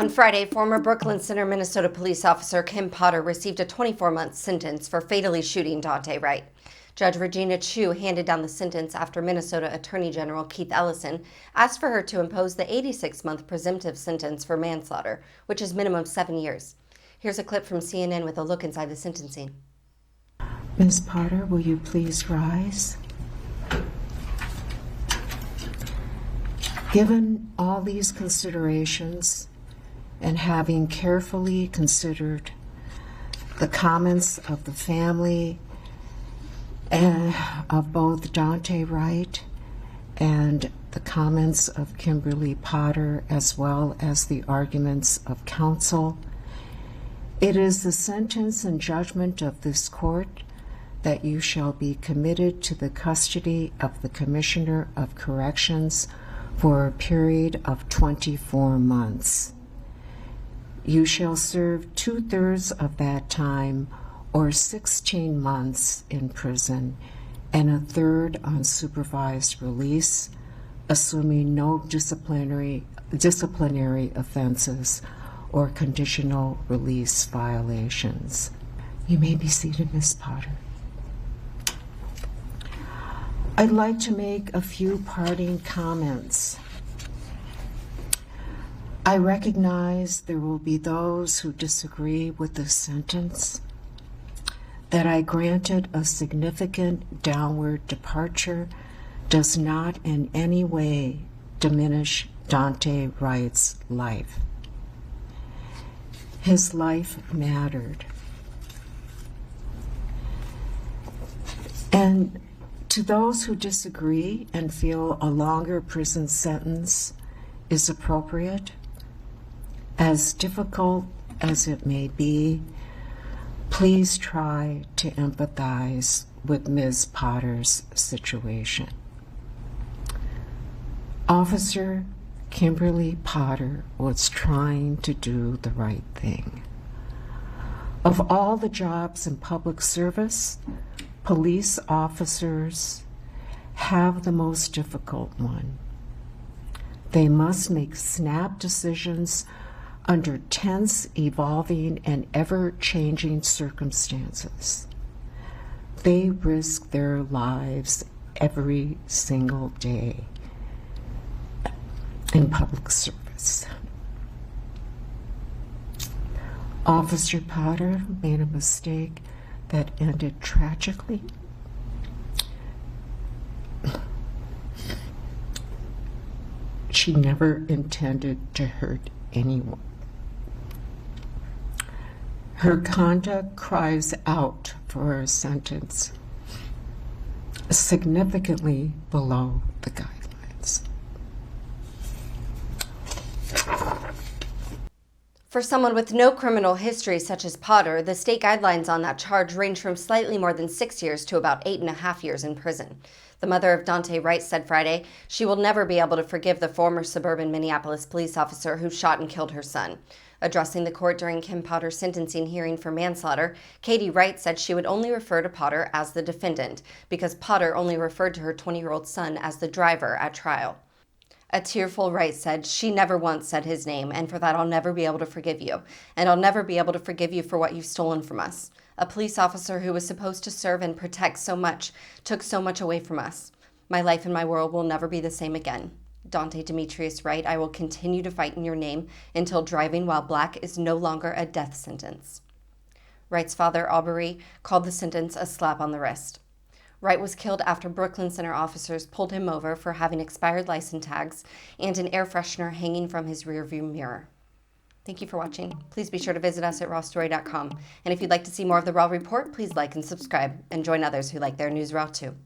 On Friday, former Brooklyn Center, Minnesota police officer Kim Potter received a 24-month sentence for fatally shooting Daunte Wright. Judge Regina Chu handed down the sentence after Minnesota Attorney General Keith Ellison asked for her to impose the 86-month presumptive sentence for manslaughter, which is minimum 7 years. Here's a clip from CNN with a look inside the sentencing. Ms. Potter, will you please rise? Given all these considerations, and having carefully considered the comments of the family and of both Daunte Wright and the comments of Kimberly Potter, as well as the arguments of counsel, it is the sentence and judgment of this court that you shall be committed to the custody of the Commissioner of Corrections for a period of 24 months. You shall serve 2/3 of that time, or 16 months in prison, and 1/3 on supervised release, assuming no disciplinary offenses or conditional release violations. You may be seated, Ms. Potter. I'd like to make a few parting comments. I recognize there will be those who disagree with this sentence, that I granted a significant downward departure does not in any way diminish Daunte Wright's life. His life mattered. And to those who disagree and feel a longer prison sentence is appropriate, as difficult as it may be, please try to empathize with Ms. Potter's situation. Officer Kimberly Potter was trying to do the right thing. Of all the jobs in public service, police officers have the most difficult one. They must make snap decisions under tense, evolving, and ever-changing circumstances. They risk their lives every single day in public service. Officer Potter made a mistake that ended tragically. She never intended to hurt anyone. Her conduct cries out for a sentence significantly below the guidelines. For someone with no criminal history such as Potter, the state guidelines on that charge range from slightly more than 6 years to about 8.5 years in prison. The mother of Daunte Wright said Friday she will never be able to forgive the former suburban Minneapolis police officer who shot and killed her son. Addressing the court during Kim Potter's sentencing hearing for manslaughter, Katie Wright said she would only refer to Potter as the defendant because Potter only referred to her 20-year-old son as the driver at trial. A tearful Wright said she never once said his name, and for that I'll never be able to forgive you. And I'll never be able to forgive you for what you've stolen from us. A police officer who was supposed to serve and protect so much took so much away from us. My life and my world will never be the same again. Daunte Demetrius Wright, I will continue to fight in your name until driving while black is no longer a death sentence. Wright's father, Aubrey, called the sentence a slap on the wrist. Wright was killed after Brooklyn Center officers pulled him over for having expired license tags and an air freshener hanging from his rearview mirror. Thank you for watching. Please be sure to visit us at rawstory.com. And if you'd like to see more of the Raw Report, please like and subscribe and join others who like their news raw too.